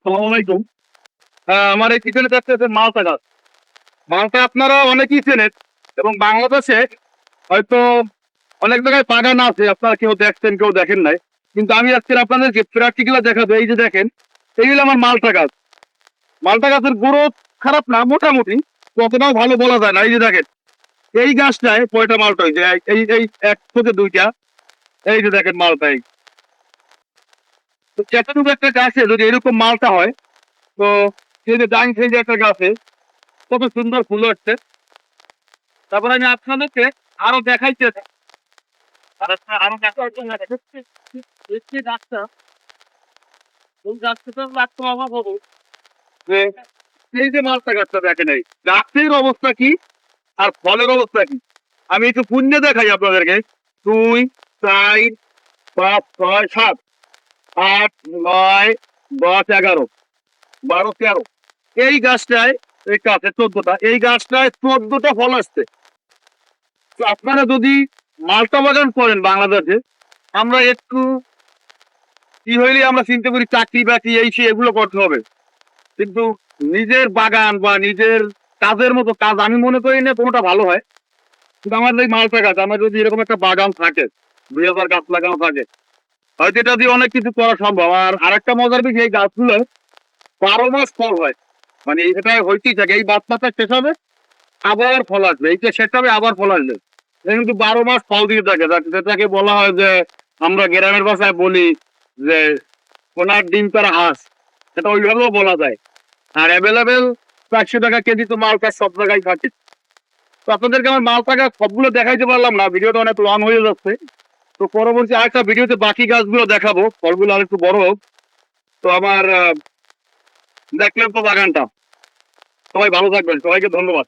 আসসালামু আলাইকুম। আমার এই পিছনে দেখতেছেন মালটা গাছ। মালটা আপনারা অনেকেই চেনেন এবং বাংলাদেশে হয়তো অনেক জায়গায় বাগান আছে। আপনারা কেউ দেখছেন, কেউ দেখেন নাই। কিন্তু আমি আজকে আপনাদেরকে প্র্যাকটিক্যালি দেখাবো। এই যে দেখেন, এইগুলো আমার মালটা গাছ। মালটা গাছের গ্রোথ খারাপ না, মোটামুটি। ততটাও ভালো বলা যায় না। এই যে দেখেন, এই গাছটায় কয়টা মালটা হয়েছে? এই এই এক থেকে দুইটা। এই যে দেখেন মালটা। এই তো এতটুকু একটা গাছে যদি এরকম মালটা হয়, তো সেই যে ডাইন সাইডে একটা গাছে কত সুন্দর ফুল হচ্ছে। তারপরে আমি আপনাদেরকে আরো দেখাইতে আরো দেখার জন্য দেখছি গাছটা, ওই গাছটা তো লাগতো আমার হবো যে এই যে মালটা গাছটা দেখেন, এই গাছের অবস্থা কি আর ফলের অবস্থা কি। আমি একটু পুণ্য দেখাই আপনাদেরকে। 2, 4, 5, 6, 7, 8, 9, 10, 11, 12, 13। এই গাছটায় এই গাছে 14টা, এই গাছটায় 14টা ফল আসছে। তো আপনারা যদি মালটা বাগান করেন বাংলাদেশে, আমরা একটু কি হইলে আমরা চিন্তা করি চাকরি বাকরি এই সেই এগুলো করতে হবে, কিন্তু নিজের বাগান বা নিজের কাজের মতো কাজ আমি মনে করি না কোনোটা ভালো হয়। কিন্তু আমার এই মালটা গাছ, আমার যদি এরকম একটা বাগান থাকে, 2000 গাছ লাগানো থাকে, হয়তো এটা দিয়ে অনেক কিছু করা সম্ভব। আর আরেকটা মজার বিষয়, এই গাছগুলো 12 মাস ফল হয়। মানে এটা হইতেই থাকে, এই বাচ্চাটা শেষ হবে আবার ফল আসবে, এইটা শেষ হবে আবার ফল আসবে। এটা কিন্তু 12 মাস ফল দিয়ে থাকে, যেটাকে বলা হয় যে আমরা গ্রামের ভাষায় বলি যে কোনার ডিম পাড়া হাঁস, সেটা ওইভাবেও বলা যায়। আর অ্যাভেলেবেল 400 টাকা কেজি তো মালটা সব জায়গায় থাকে। তো আপনাদেরকে আমার মালটা গাছ সবগুলো দেখাইতে পারলাম না, ভিডিওটা অনেক লং হয়ে যাচ্ছে। তো পরবর্তী আরেকটা ভিডিওতে বাকি গাছগুলো দেখাবো, ফলগুলো আর একটু বড় হোক। তো আমার দেখলেন তো বাগানটা। সবাই ভালো থাকবেন, সবাইকে ধন্যবাদ।